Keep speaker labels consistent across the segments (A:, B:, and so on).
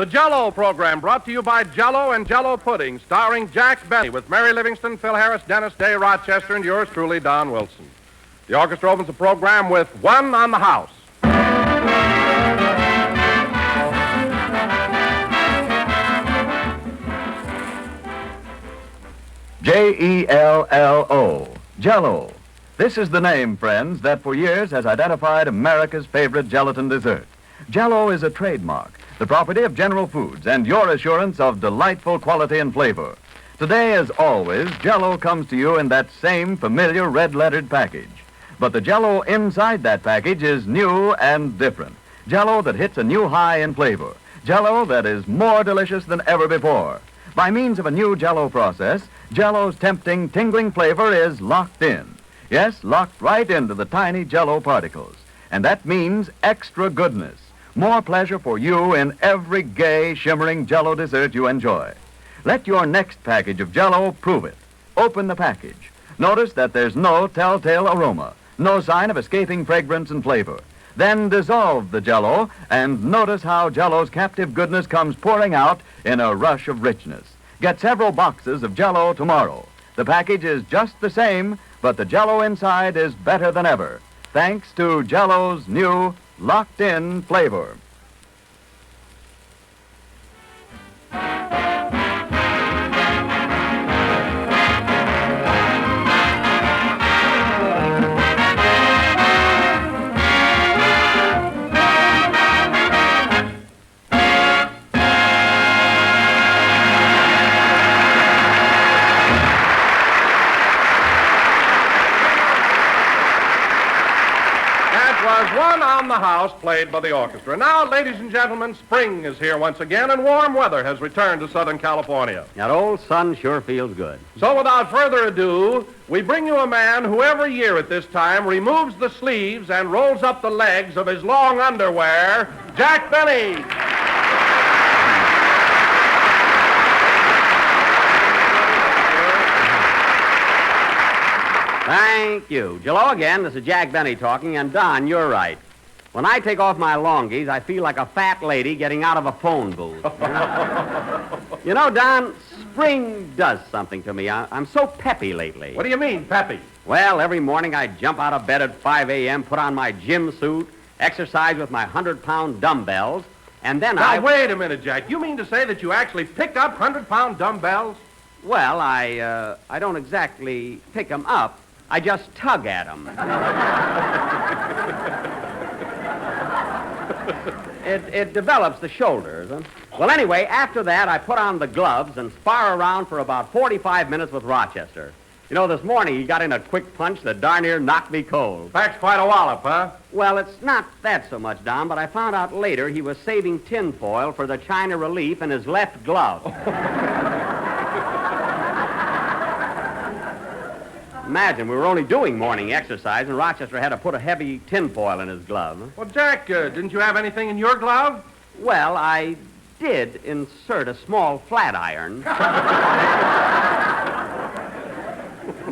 A: The Jell-O Program, brought to you by Jello and Jello Pudding, starring Jack Benny, with Mary Livingston, Phil Harris, Dennis Day, Rochester, and yours truly, Don Wilson. The orchestra opens the program with One on the House.
B: Jello, Jello. This is the name, friends, that for years has identified America's favorite gelatin dessert. Jello is a trademark, the property of General Foods, and your assurance of delightful quality and flavor. Today, as always, Jello comes to you in that same familiar red-lettered package. But the Jello inside that package is new and different. Jello that hits a new high in flavor. Jello that is more delicious than ever before. By means of a new Jello process, Jello's tempting, tingling flavor is locked in. Yes, locked right into the tiny Jello particles. And that means extra goodness. More pleasure for you in every gay, shimmering Jello dessert you enjoy. Let your next package of Jello prove it. Open the package. Notice that there's no telltale aroma, no sign of escaping fragrance and flavor. Then dissolve the Jello and notice how Jello's captive goodness comes pouring out in a rush of richness. Get several boxes of Jello tomorrow. The package is just the same, but the Jello inside is better than ever, thanks to Jello's new locked-in flavor.
A: One on the House, played by the orchestra. Now, ladies and gentlemen, spring is here once again, and warm weather has returned to Southern California.
C: That old sun sure feels good.
A: So without further ado, we bring you a man who every year at this time removes the sleeves and rolls up the legs of his long underwear, Jack Benny.
C: Thank you. Jello again, this is Jack Benny talking, and Don, you're right. When I take off my longies, I feel like a fat lady getting out of a phone booth. You know, Don, spring does something to me. I'm so peppy lately.
A: What do you mean, peppy?
C: Well, every morning I jump out of bed at 5 a.m., put on my gym suit, exercise with my 100-pound dumbbells, and then
A: Now, wait a minute, Jack. You mean to say that you actually pick up 100-pound dumbbells?
C: Well, I don't exactly pick them up. I just tug at them. It develops the shoulders. Huh? Well, anyway, after that, I put on the gloves and spar around for about 45 minutes with Rochester. You know, this morning he got in a quick punch that darn near knocked me cold.
A: That's quite a wallop, huh?
C: Well, it's not that so much, Don, but I found out later he was saving tinfoil for the China relief in his left glove. Imagine, we were only doing morning exercise, and Rochester had to put a heavy tinfoil in his glove.
A: Well, Jack, didn't you have anything in your glove?
C: Well, I did insert a small flat iron.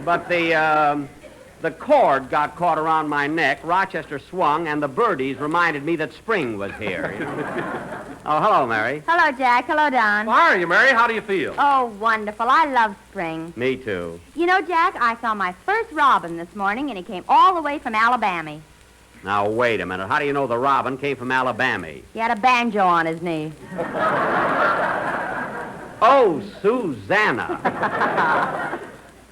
C: But the cord got caught around my neck, Rochester swung, and the birdies reminded me that spring was here. You know? Oh, hello, Mary.
D: Hello, Jack. Hello, Don.
A: Well, how are you, Mary? How do you feel?
D: Oh, wonderful. I love spring.
C: Me too.
D: You know, Jack, I saw my first robin this morning, and he came all the way from Alabama.
C: Now, wait a minute. How do you know the robin came from Alabama?
D: He had a banjo on his knee.
C: Oh, Susanna.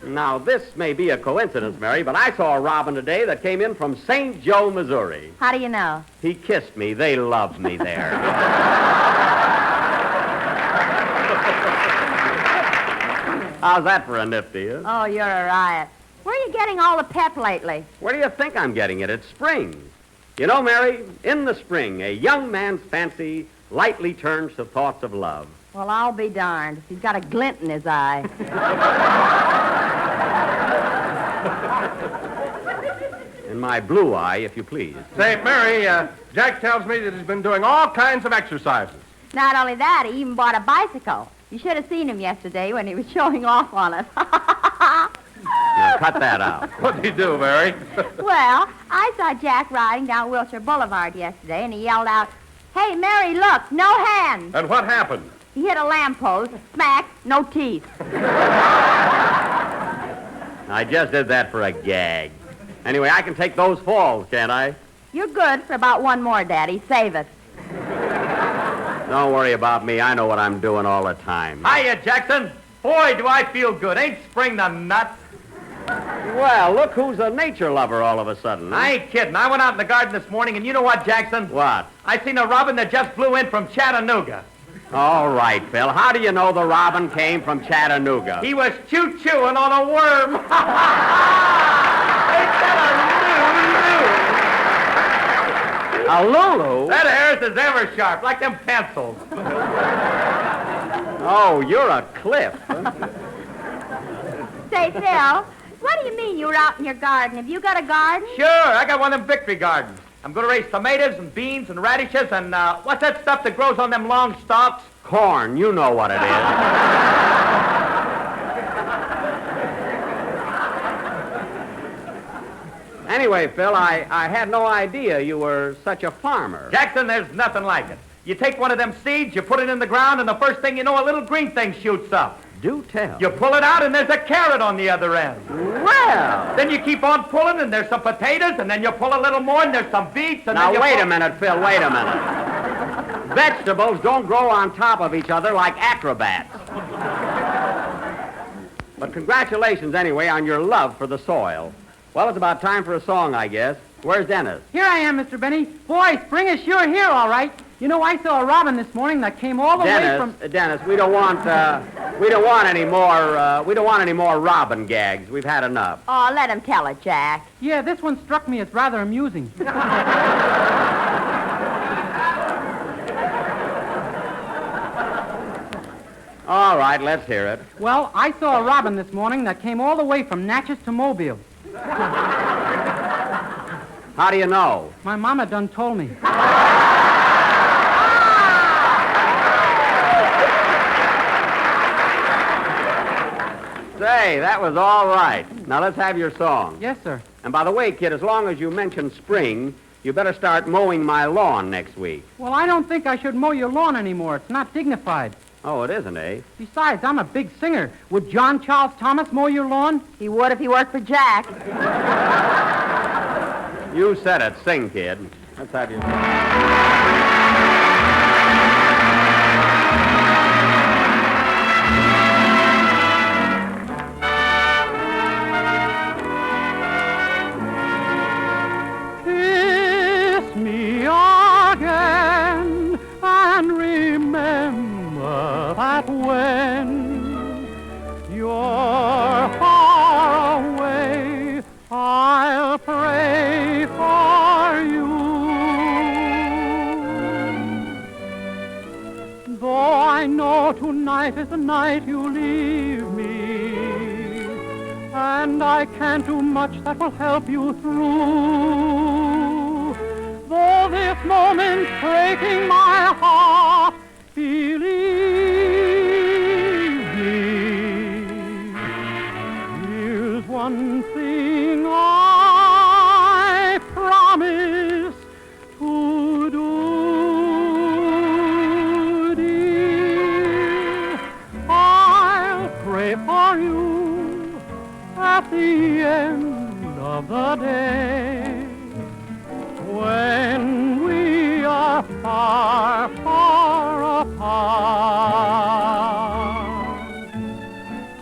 C: Now, this may be a coincidence, Mary, but I saw a robin today that came in from St. Joe, Missouri.
D: How do you know?
C: He kissed me. They loved me there. How's that for a nifty, huh?
D: Oh, you're a riot. Where are you getting all the pep lately?
C: Where do you think I'm getting it? It's spring. You know, Mary, in the spring, a young man's fancy lightly turns to thoughts of love.
D: Well, I'll be darned. He's got a glint in his eye.
C: In my blue eye, if you please.
A: Say, Mary, Jack tells me that he's been doing all kinds of exercises.
D: Not only that, he even bought a bicycle. You should have seen him yesterday when he was showing off on us.
C: Now, cut that out.
A: What did he do, Mary?
D: Well, I saw Jack riding down Wilshire Boulevard yesterday, and he yelled out, Hey, Mary, look, no hands.
A: And what happened?
D: He hit a lamppost, smack, no teeth.
C: I just did that for a gag. Anyway, I can take those falls, can't I?
D: You're good for about one more, Daddy. Save it.
C: Don't worry about me. I know what I'm doing all the time.
E: Hiya, Jackson. Boy, do I feel good. Ain't spring the nut?
C: Well, look who's a nature lover all of a sudden.
E: I ain't kidding. I went out in the garden this morning, and you know what, Jackson?
C: What?
E: I seen a robin that just flew in from Chattanooga.
C: All right, Phil. How do you know the robin came from Chattanooga?
E: He was choo-chooing on a worm. They said
C: A Lulu?
E: that Harris is ever sharp, like them pencils.
C: Oh, you're a cliff. Huh?
D: Say, Phil, what do you mean you were out in your garden? Have you got a garden?
E: Sure, I got one of them victory gardens. I'm going to raise tomatoes and beans and radishes and, what's that stuff that grows on them long stalks?
C: Corn, you know what it is. Anyway, Phil, I had no idea you were such a farmer.
E: Jackson, there's nothing like it. You take one of them seeds, you put it in the ground, and the first thing you know, a little green thing shoots up.
C: Do tell.
E: You pull it out, and there's a carrot on the other end.
C: Well.
E: Then you keep on pulling, and there's some potatoes, and then you pull a little more, and there's some beets, and
C: Now,
E: then you
C: wait
E: pull...
C: a minute, Phil, wait a minute. Vegetables don't grow on top of each other like acrobats. But congratulations, anyway, on your love for the soil. Well, it's about time for a song, I guess. Where's Dennis?
F: Here I am, Mr. Benny. Boy, spring is sure here, all right. You know, I saw a robin this morning that came all the way from...
C: Dennis, we don't want any more robin gags. We've had enough.
D: Oh, let him tell it, Jack.
F: Yeah, this one struck me as rather amusing.
C: All right, let's hear it.
F: Well, I saw a robin this morning that came all the way from Natchez to Mobile.
C: How do you know?
F: My mama done told me.
C: Say, that was all right. Now let's have your song.
F: Yes, sir.
C: And by the way, kid, as long as you mention spring, you better start mowing my lawn next week.
F: Well, I don't think I should mow your lawn anymore. It's not dignified.
C: Oh, it isn't, eh?
F: Besides, I'm a big singer. Would John Charles Thomas mow your lawn?
D: He would if he worked for Jack.
C: You said it. Sing, kid. Let's have your song.
F: Kiss me again and remember that when you're far away, I'll pray for you. Though I know tonight is the night you leave me, and I can't do much that will help you through. Though this moment's breaking my heart, believe me, here's one thing I promise to do, dear. I'll pray for you at the end of the day, when we are far, far apart.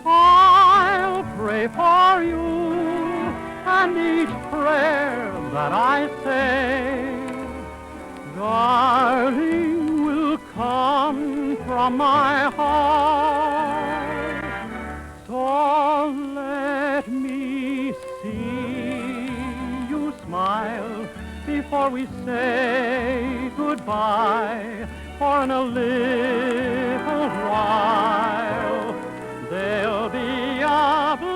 F: I'll pray for you, and each prayer that I say, darling, will come from my heart. So let me see you smile before we say goodbye, for in a little while there'll be a blue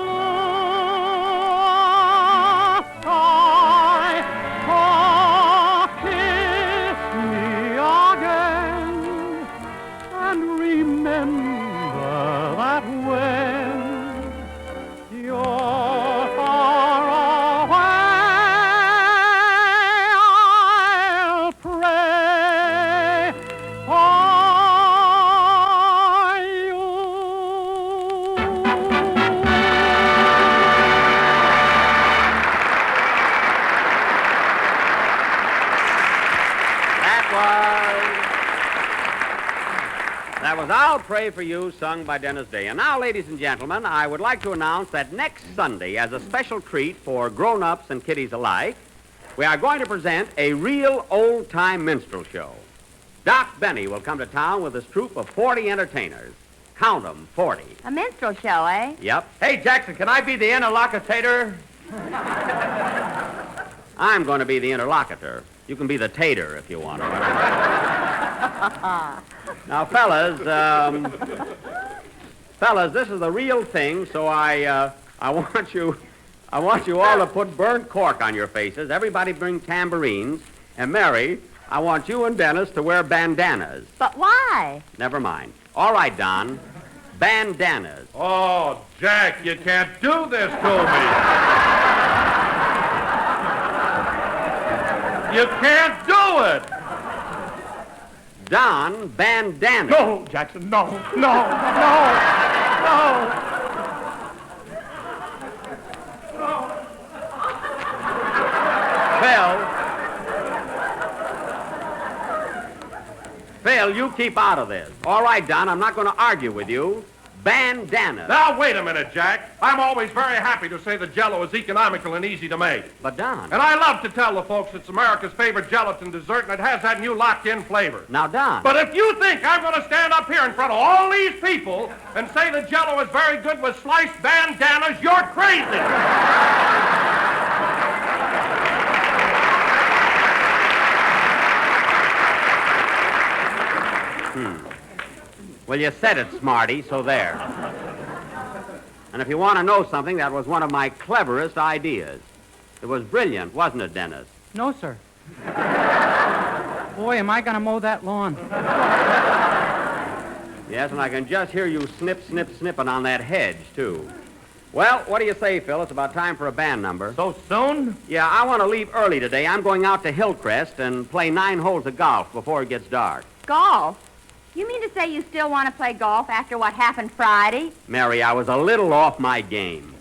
F: sky. Oh, kiss me again and remember that when you're far away, I'll pray
C: That was I'll Pray for You, sung by Dennis Day. And now, ladies and gentlemen, I would like to announce that next Sunday, as a special treat for grown-ups and kiddies alike, we are going to present a real old-time minstrel show. Doc Benny will come to town with his troupe of 40 entertainers. Count 'em, 40.
D: A minstrel show, eh?
C: Yep.
E: Hey, Jackson, can I be the interlocutor?
C: I'm going to be the interlocutor. You can be the tater if you want to. Now, fellas, this is the real thing, so I want you all to put burnt cork on your faces. Everybody bring tambourines. And Mary, I want you and Dennis to wear bandanas.
D: But why?
C: Never mind. All right, Don. Bandanas.
A: Oh, Jack, you can't do this to me. You can't do it.
C: Don, bandanas.
A: No, Jackson, no.
C: Phil, you keep out of this. All right, Don, I'm not going to argue with you. Bandanas.
A: Now, wait a minute, Jack. I'm always very happy to say that Jello is economical and easy to make.
C: But, Don.
A: And I love to tell the folks it's America's favorite gelatin dessert, and it has that new locked-in flavor.
C: Now, Don.
A: But if you think I'm going to stand up here in front of all these people and say that Jello is very good with sliced bandanas, you're crazy.
C: Well, you said it, Smarty, so there. And if you want to know something, that was one of my cleverest ideas. It was brilliant, wasn't it, Dennis?
F: No, sir. Boy, am I going to mow that lawn.
C: Yes, and I can just hear you snipping on that hedge, too. Well, what do you say, Phil? It's about time for a band number.
E: So soon?
C: Yeah, I want to leave early today. I'm going out to Hillcrest and play 9 holes of golf before it gets dark.
D: Golf? You mean to say you still want to play golf after what happened Friday?
C: Mary, I was a little off my game.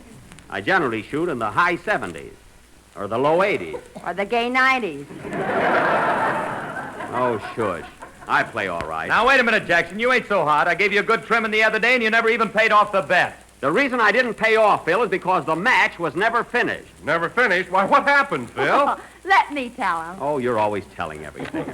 C: I generally shoot in the high 70s or the low 80s.
D: Or the gay 90s?
C: Oh, shush. I play all right.
E: Now, wait a minute, Jackson. You ain't so hot. I gave you a good trimming the other day, and you never even paid off the bet.
C: The reason I didn't pay off, Phil, is because the match was never finished.
A: Never finished? Why, what happened, Phil?
D: Let me tell him.
C: Oh, you're always telling everything.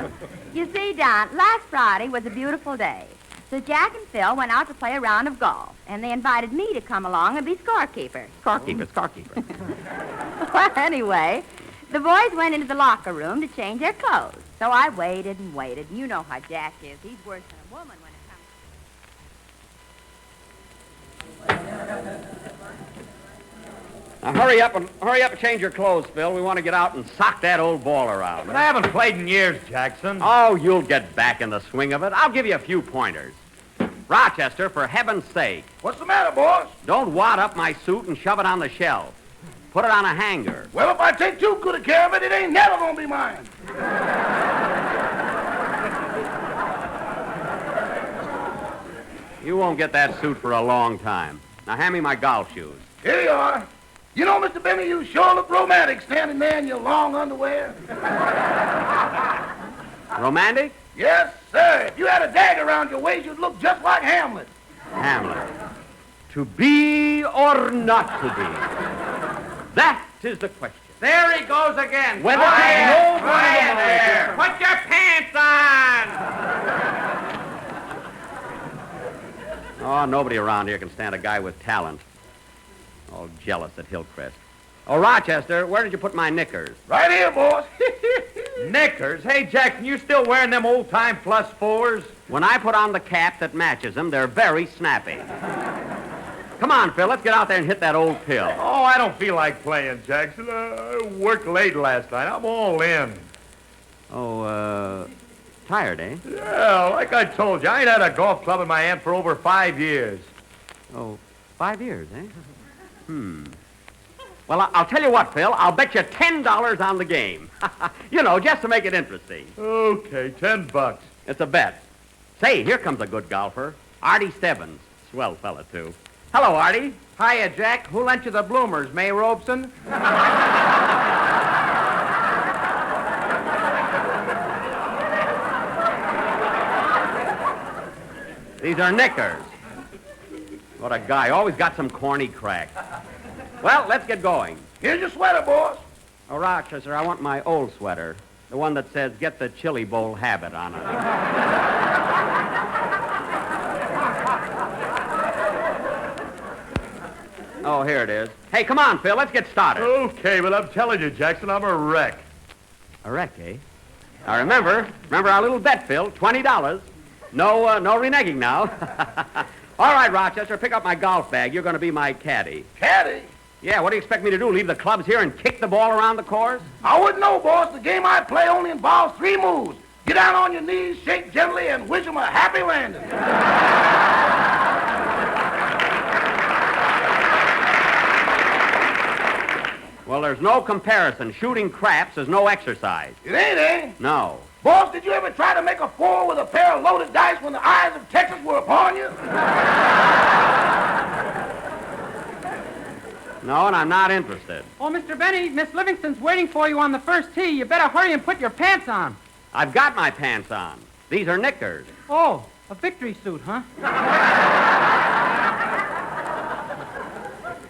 D: You see, Don, last Friday was a beautiful day. So Jack and Phil went out to play a round of golf, and they invited me to come along and be scorekeeper.
C: Scorekeeper.
D: Well, anyway, the boys went into the locker room to change their clothes. So I waited and waited. You know how Jack is. He's worse than a woman when it comes.
C: Now, hurry up and change your clothes, Phil. We want to get out and sock that old ball around.
E: But I haven't played in years, Jackson.
C: Oh, you'll get back in the swing of it. I'll give you a few pointers. Rochester, for heaven's sake.
G: What's the matter, boss?
C: Don't wad up my suit and shove it on the shelf. Put it on a hanger.
G: Well, if I take too good a care of it, it ain't never gonna be mine.
C: You won't get that suit for a long time. Now, hand me my golf shoes.
G: Here you are. You know, Mr. Benny, you sure look romantic standing there in your long underwear.
C: Romantic?
G: Yes, sir. If you had a dagger around your waist, you'd look just like Hamlet.
C: Hamlet. To be or not to be? That is the question.
E: There he goes again.
C: Whether
E: Quiet,
C: no
E: quiet
C: one
E: there. Put your pants on.
C: Oh, nobody around here can stand a guy with talent. All jealous at Hillcrest. Oh, Rochester, where did you put my knickers?
G: Right here, boss.
E: Knickers? Hey, Jackson, you still wearing them old-time +4s?
C: When I put on the cap that matches them, they're very snappy. Come on, Phil, let's get out there and hit that old pill.
E: Oh, I don't feel like playing, Jackson. I worked late last night. I'm all in.
C: Oh, tired, eh?
E: Yeah, like I told you, I ain't had a golf club in my hand for over 5 years.
C: Oh, 5 years, eh? Well, I'll tell you what, Phil. I'll bet you $10 on the game. You know, just to make it interesting.
E: Okay, $10.
C: It's a bet. Say, here comes a good golfer. Artie Stebbins. Swell fella, too. Hello, Artie.
E: Hiya, Jack. Who lent you the bloomers, May Robeson?
C: These are knickers. What a guy. Always got some corny crack. Well, let's get going.
G: Here's your sweater, boss.
C: Oh, Rochester, I want my old sweater. The one that says, get the chili bowl habit on it. Oh, here it is. Hey, come on, Phil. Let's get started.
E: Okay, but I'm telling you, Jackson, I'm a wreck.
C: A wreck, eh? Now, remember our little bet, Phil, $20. No reneging now. All right, Rochester, pick up my golf bag. You're going to be my caddy.
G: Caddy?
C: Yeah, what do you expect me to do, leave the clubs here and kick the ball around the course?
G: I wouldn't know, boss. The game I play only involves 3 moves. Get down on your knees, shake gently, and wish 'em a happy landing.
C: Well, there's no comparison. Shooting craps is no exercise.
G: It ain't, eh?
C: No.
G: Boss, did you ever try to make a 4 with a pair of loaded dice when the eyes of Texas were upon you?
C: No, and I'm not interested.
F: Oh, Mr. Benny, Miss Livingston's waiting for you on the first tee. You better hurry and put your pants on.
C: I've got my pants on. These are knickers.
F: Oh, a victory suit, huh?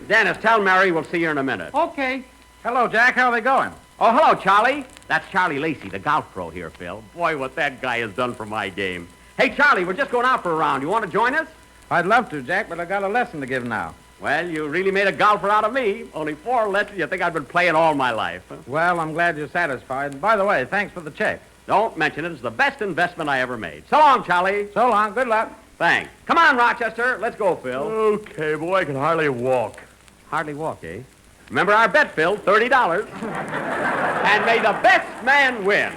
C: Dennis, tell Mary we'll see her in a minute.
F: Okay.
A: Hello, Jack. How are they going?
C: Oh, hello, Charlie. That's Charlie Lacey, the golf pro here, Phil. Boy, what that guy has done for my game. Hey, Charlie, we're just going out for a round. You want to join us?
A: I'd love to, Jack, but I got a lesson to give now.
C: Well, you really made a golfer out of me. Only 4 lessons. You think I've been playing all my life. Huh?
A: Well, I'm glad you're satisfied. And by the way, thanks for the check.
C: Don't mention it. It's the best investment I ever made. So long, Charlie.
A: So long. Good luck.
C: Thanks. Come on, Rochester. Let's go, Phil.
E: Okay, boy, I can hardly walk.
C: Hardly walk, eh? Remember our bet, Phil, $30. And may the best man win.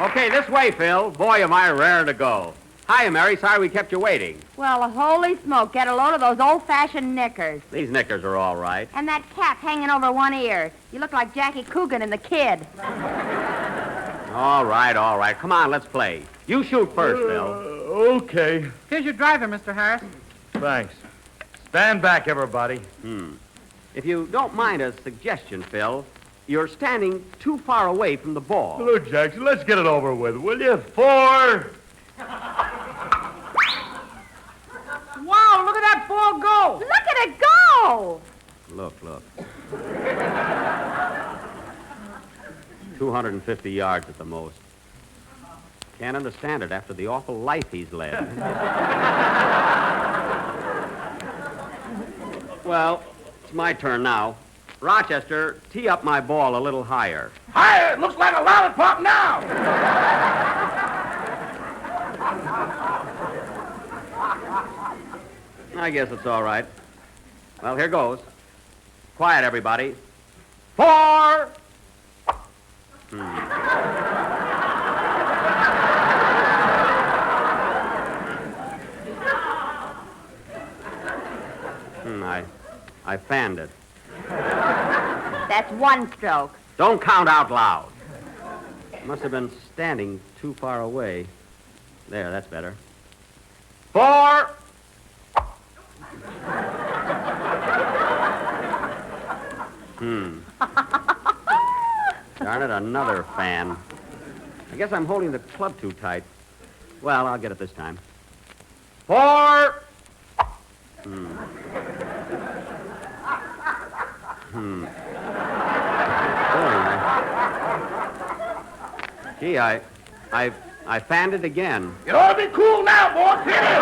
C: Okay, this way, Phil. Boy, am I raring to go. Hiya, Mary. Sorry we kept you waiting.
D: Well, holy smoke, get a load of those old-fashioned knickers.
C: These knickers are all right.
D: And that cap hanging over one ear. You look like Jackie Coogan in The Kid.
C: All right. Come on, let's play. You shoot first, Phil.
E: Okay.
F: Here's your driver, Mr. Harris.
E: Thanks. Stand back, everybody.
C: If you don't mind a suggestion, Phil, you're standing too far away from the ball.
E: Look, Jackson, let's get it over with, will you? 4.
F: Wow, look at that ball go.
D: Look at it go!
C: Look. 250 yards at the most. Can't understand it after the awful life he's led. Well, it's my turn now. Rochester, tee up my ball a little higher.
G: Higher, it looks like a lollipop now.
C: I guess it's all right. Well, here goes. Quiet, everybody. 4. I fanned it.
D: That's one stroke.
C: Don't count out loud. Must have been standing too far away. There, that's better. 4. Darn it, another fan. I guess I'm holding the club too tight. Well, I'll get it this time. 4. Gee, I fanned it again.
G: You ought to be cool now, boy. Hit it.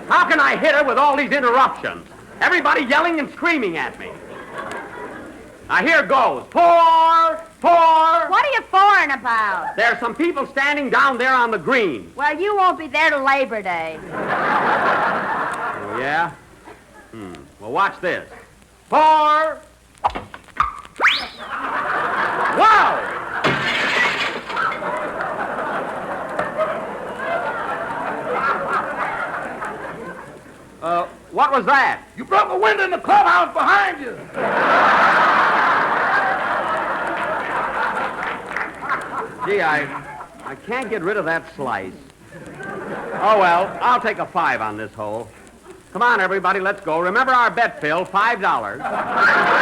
C: How can I hit her with all these interruptions? Everybody yelling and screaming at me. Now, here goes. 4, 4.
D: What are you foreign about?
C: There's some people standing down there on the green.
D: Well, you won't be there till Labor Day.
C: Oh, yeah? Well, watch this. 4. Wow! What was that?
G: You broke a window in the clubhouse behind you.
C: Gee, I can't get rid of that slice. Oh, well, I'll take a 5 on this hole. Come on, everybody, let's go. Remember our bet, Phil, $5.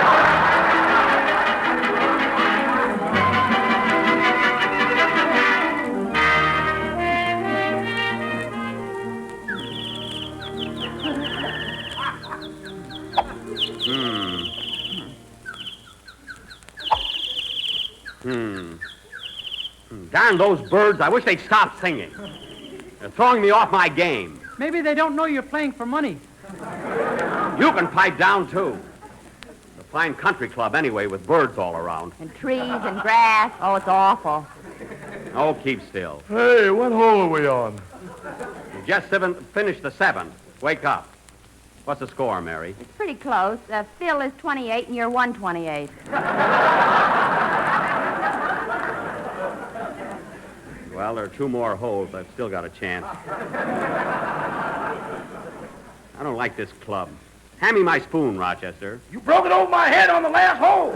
C: Darn those birds. I wish they'd stop singing. They're throwing me off my game.
F: Maybe they don't know you're playing for money.
C: You can pipe down, too. It's a fine country club anyway, with birds all around.
D: And trees and grass. Oh, it's awful.
C: Oh, keep still.
G: Hey, what hole are we on?
C: You just finished the 7th. Wake up. What's the score, Mary?
D: It's pretty close. Phil is 28 and you're 128.
C: Well, there are 2 more holes. I've still got a chance. I don't like this club. Hand me my spoon, Rochester.
G: You broke it over my head on the last hole.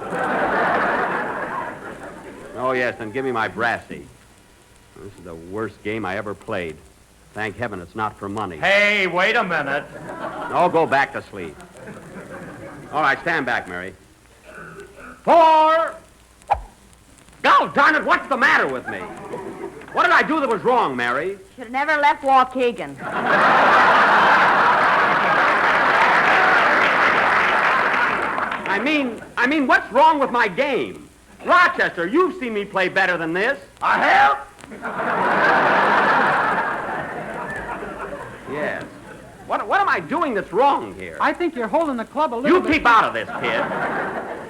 C: Oh, yes, then give me my brassy. This is the worst game I ever played. Thank heaven it's not for money.
E: Hey, wait a minute.
C: No, go back to sleep. All right, stand back, Mary. 4. Oh, darn it, what's the matter with me? What did I do that was wrong, Mary?
D: Should have never left Waukegan.
C: I mean, what's wrong with my game? Rochester, you've seen me play better than this.
G: I have?
C: Yes. What am I doing that's wrong here?
F: I think you're holding the club a little
C: You
F: bit...
C: keep out of this, kid.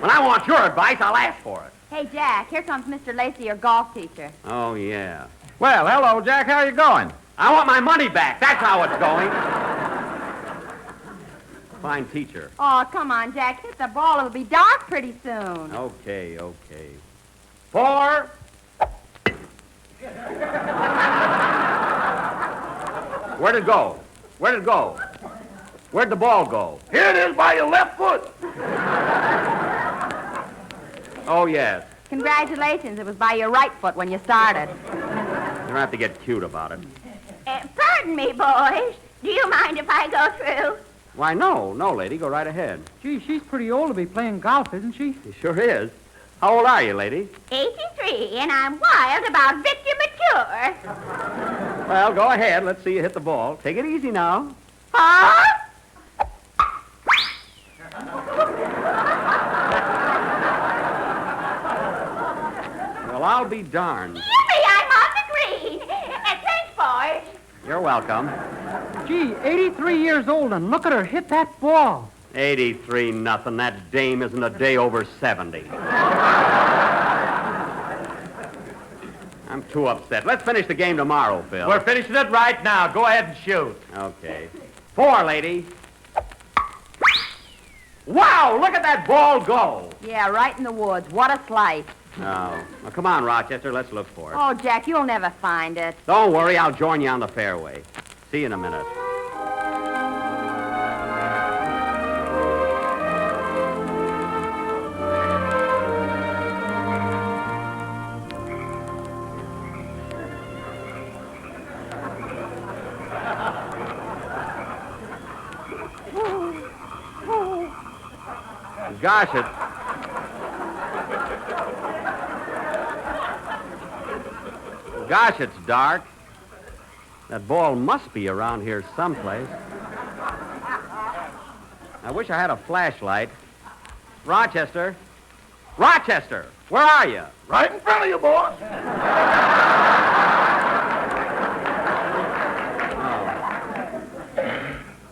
C: When I want your advice, I'll ask for it.
D: Hey, Jack, here comes Mr. Lacey, your golf teacher.
C: Oh, yeah.
B: Well, hello, Jack. How you going?
C: I want my money back. That's how it's going. Fine teacher.
D: Oh, come on, Jack. Hit the ball. It'll be dark pretty soon.
C: Okay. 4. Where'd it go? Where'd the ball go?
G: Here it is by your left foot.
C: Oh, yes.
D: Congratulations. It was by your right foot when you started.
C: You don't have to get cute about it.
D: Pardon me, boys. Do you mind if I go through?
C: Why, no, lady. Go right ahead.
F: Gee, she's pretty old to be playing golf, isn't she?
C: She sure is. How old are you, lady?
D: 83, and I'm wild about Victor Mature.
C: Well, go ahead. Let's see you hit the ball. Take it easy now.
D: Huh?
C: Well, I'll be darned.
D: Yippee, I'm on the green. Thanks, boys.
C: You're welcome.
F: Gee, 83 years old, and look at her hit that ball.
C: 83 nothing. That dame isn't a day over 70. I'm too upset. Let's finish the game tomorrow, Phil.
E: We're finishing it right now. Go ahead and shoot.
C: Okay. 4, lady. Wow, look at that ball go.
D: Yeah, right in the woods. What a slice.
C: Oh. Well, come on, Rochester. Let's look for it.
D: Oh, Jack, you'll never find it.
C: Don't worry. I'll join you on the fairway. See you in a minute. Gosh, it's dark. That ball must be around here someplace. I wish I had a flashlight. Rochester! Rochester! Where are you?
G: Right in front of you, boss.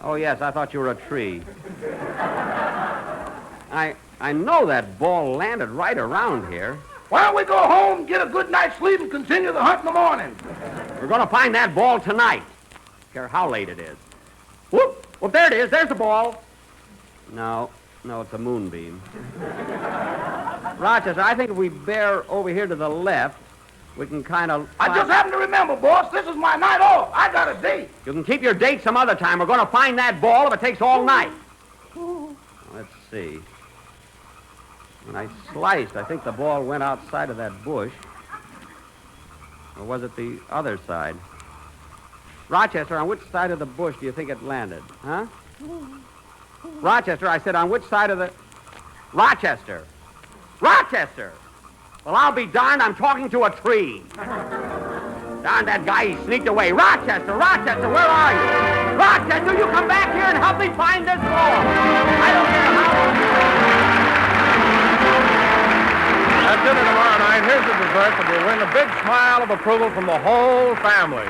C: Oh, yes, I thought you were a tree. I know that ball landed right around here.
G: Why don't we go home, get a good night's sleep, and continue the hunt in the morning?
C: We're going to find that ball tonight. Don't care how late it is. Whoop! Well, there it is. There's the ball. No, it's a moonbeam. Rochester, I think if we bear over here to the left, we can kind of...
G: I just happen to remember, boss, this is my night off. I got a date.
C: You can keep your date some other time. We're going to find that ball if it takes all night. Let's see. When I sliced, I think the ball went outside of that bush. Or was it the other side? Rochester, on which side of the bush do you think it landed? Huh? Rochester, I said, on which side of the... Rochester! Rochester! Well, I'll be darned, I'm talking to a tree. Darn that guy, he sneaked away. Rochester, Rochester, where are you? Rochester, you come back here and help me find this ball. I don't care how...
A: At dinner tomorrow night, here's a dessert that will win a big smile of approval from the whole family.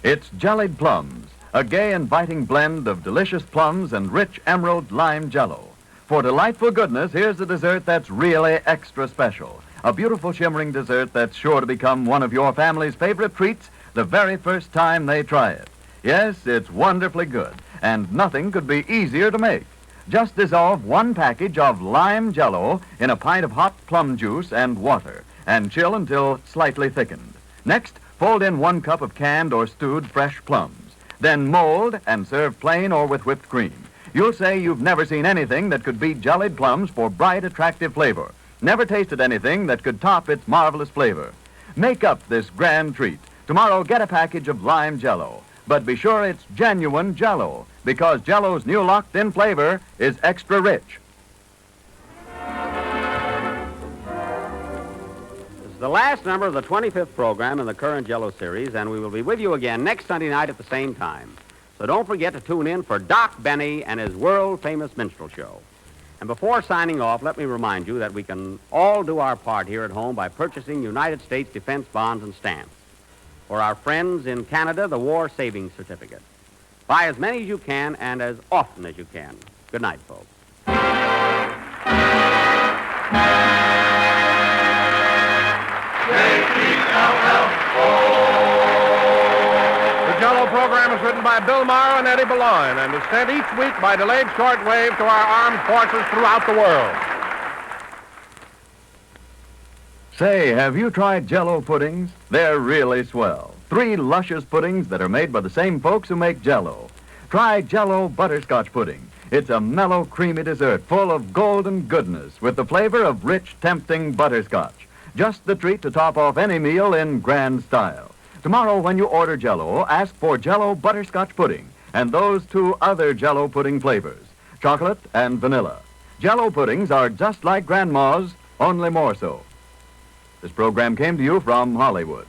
B: It's jellied plums, a gay, inviting blend of delicious plums and rich emerald lime Jello. For delightful goodness, here's a dessert that's really extra special. A beautiful shimmering dessert that's sure to become one of your family's favorite treats the very first time they try it. Yes, it's wonderfully good, and nothing could be easier to make. Just dissolve 1 package of lime Jello in a pint of hot plum juice and water, and chill until slightly thickened. Next, fold in 1 cup of canned or stewed fresh plums. Then mold and serve plain or with whipped cream. You'll say you've never seen anything that could beat jellied plums for bright, attractive flavor. Never tasted anything that could top its marvelous flavor. Make up this grand treat. Tomorrow, get a package of lime Jello. But be sure it's genuine Jello, because Jello's new locked-in flavor is extra rich.
C: This is the last number of the 25th program in the current Jello series, and we will be with you again next Sunday night at the same time. So don't forget to tune in for Doc Benny and his world-famous minstrel show. And before signing off, let me remind you that we can all do our part here at home by purchasing United States defense bonds and stamps. For our friends in Canada, the War Savings Certificate. Buy as many as you can and as often as you can. Good night, folks.
A: The Jell-O Program is written by Bill Morrow and Eddie Boulogne and is sent each week by delayed shortwave to our armed forces throughout the world.
B: Say, have you tried Jell-O puddings? They're really swell. 3 luscious puddings that are made by the same folks who make Jello. Try Jell-O Butterscotch pudding. It's a mellow, creamy dessert full of golden goodness with the flavor of rich, tempting butterscotch. Just the treat to top off any meal in grand style. Tomorrow, when you order Jello, ask for Jell-O Butterscotch pudding and those 2 other Jello pudding flavors, chocolate and vanilla. Jello puddings are just like Grandma's, only more so. This program came to you from Hollywood.